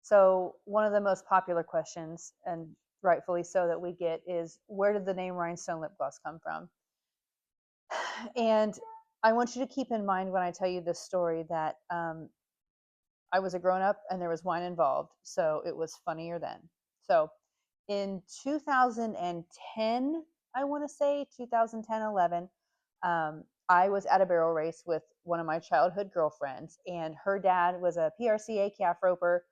So one of the most popular questions, and rightfully so, that we get is, where did the name Rhinestone Lip Gloss come from? And I want you to keep in mind when I tell you this story that I was a grown up and there was wine involved, so it was funnier then. So in 2010, I want to say 2010, 11, I was at a barrel race with one of my childhood girlfriends, and her dad was a PRCA calf roper.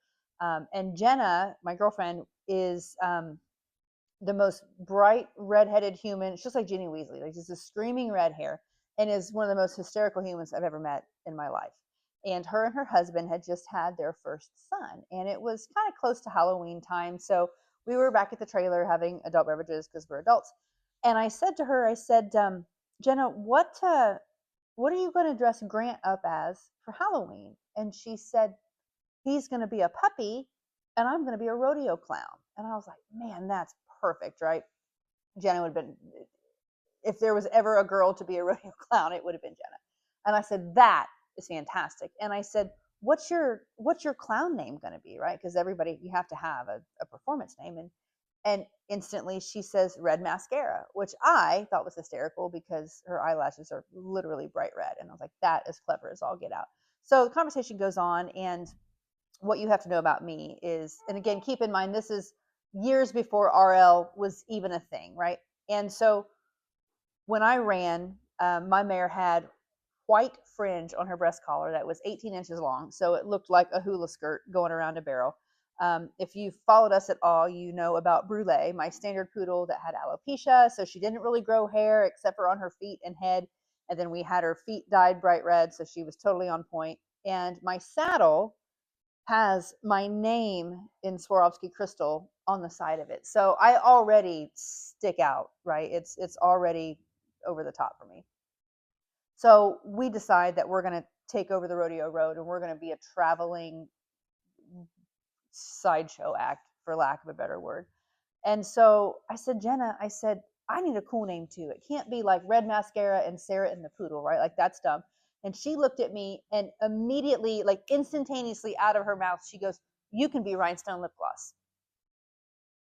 And Jenna, my girlfriend, is the most bright redheaded human. It's just like Ginny Weasley, like just a screaming red hair, and is one of the most hysterical humans I've ever met in my life. And her husband had just had their first son, and it was kind of close to Halloween time. So we were back at the trailer having adult beverages because we're adults. And I said to her, I said, Jenna, what are you going to dress Grant up as for Halloween? And she said, he's going to be a puppy and I'm going to be a rodeo clown. And I was like, man, that's perfect, right? Jenna would have been, if there was ever a girl to be a rodeo clown, it would have been Jenna. And I said, that is fantastic. And I said, what's your clown name going to be, right? Because everybody, you have to have a performance name. And instantly she says red mascara, which I thought was hysterical because her eyelashes are literally bright red. And I was like, that is clever as all get out. So the conversation goes on, and what you have to know about me is, and again, keep in mind, this is years before RL was even a thing, right? And so when I ran, my mare had white fringe on her breast collar that was 18 inches long. So it looked like a hula skirt going around a barrel. If you followed us at all, you know about Brule, my standard poodle that had alopecia. So she didn't really grow hair except for on her feet and head. And then we had her feet dyed bright red. So she was totally on point. And my saddle has my name in Swarovski crystal on the side of it. So I already stick out, right? It's already over the top for me. So we decide that we're going to take over the rodeo road and we're going to be a traveling sideshow act, for lack of a better word. And so I said, Jenna, I said, I need a cool name too. It can't be like Red Mascara and Sarah and the Poodle, right? Like that's dumb. And she looked at me and immediately, like instantaneously out of her mouth, she goes, you can be Rhinestone Lip Gloss.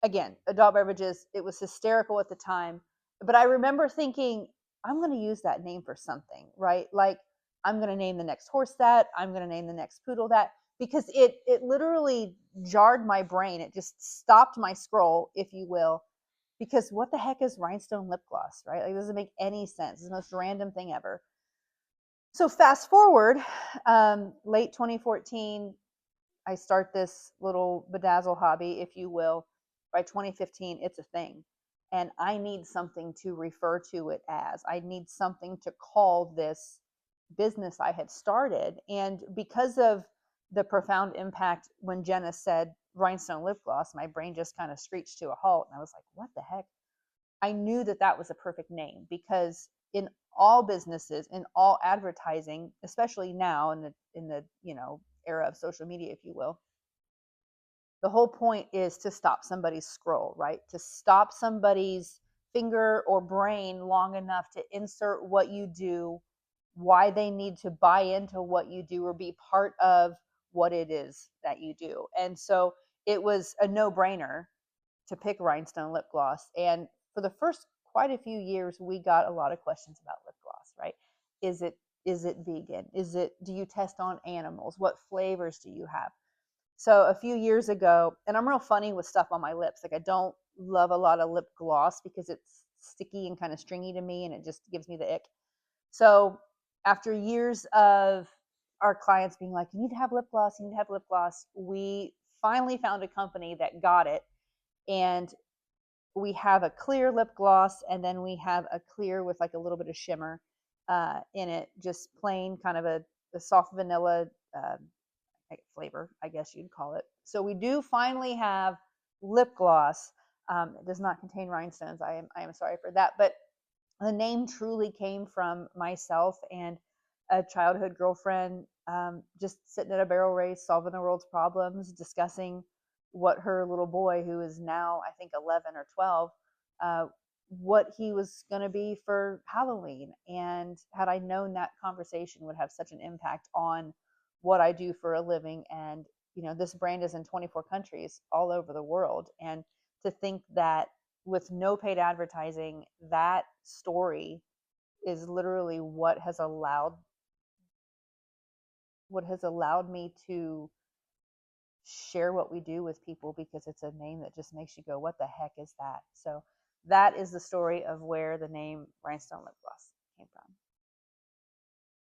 Again, adult beverages. It was hysterical at the time. But I remember thinking, I'm going to use that name for something, right? Like I'm going to name the next horse that, I'm going to name the next poodle that, because it literally jarred my brain. It just stopped my scroll, if you will, because what the heck is rhinestone lip gloss, right? Like it doesn't make any sense. It's the most random thing ever. So fast forward, late 2014, I start this little bedazzle hobby, if you will. By 2015, it's a thing. And I need something to refer to it as. I need something to call this business I had started. And because of the profound impact when Jenna said rhinestone lip gloss, my brain just kind of screeched to a halt. And I was like, what the heck? I knew that that was a perfect name because in all businesses, in all advertising, especially now in the era of social media, if you will, the whole point is to stop somebody's scroll, right? To stop somebody's finger or brain long enough to insert what you do, why they need to buy into what you do or be part of what it is that you do. And so it was a no brainer to pick rhinestone lip gloss. And for the first quite a few years, we got a lot of questions about lip gloss, right? Is it vegan? Do you test on animals? What flavors do you have? So a few years ago, and I'm real funny with stuff on my lips. Like I don't love a lot of lip gloss because it's sticky and kind of stringy to me and it just gives me the ick. So after years of our clients being like, you need to have lip gloss, you need to have lip gloss, we finally found a company that got it. And we have a clear lip gloss, and then we have a clear with like a little bit of shimmer in it, just plain kind of a soft vanilla uh, flavor, I guess you'd call it. So we do finally have lip gloss. It does not contain rhinestones. I am sorry for that, but the name truly came from myself and a childhood girlfriend, just sitting at a barrel race, solving the world's problems, discussing what her little boy, who is now I think 11 or 12, uh, what he was going to be for Halloween. And had I known that conversation would have such an impact on what I do for a living and this brand is in 24 countries all over the world. And to think that with no paid advertising, that story is literally what has allowed me to share what we do with people, because it's a name that just makes you go, what the heck is that? So that is the story of where the name Rhinestone Lip Gloss came from.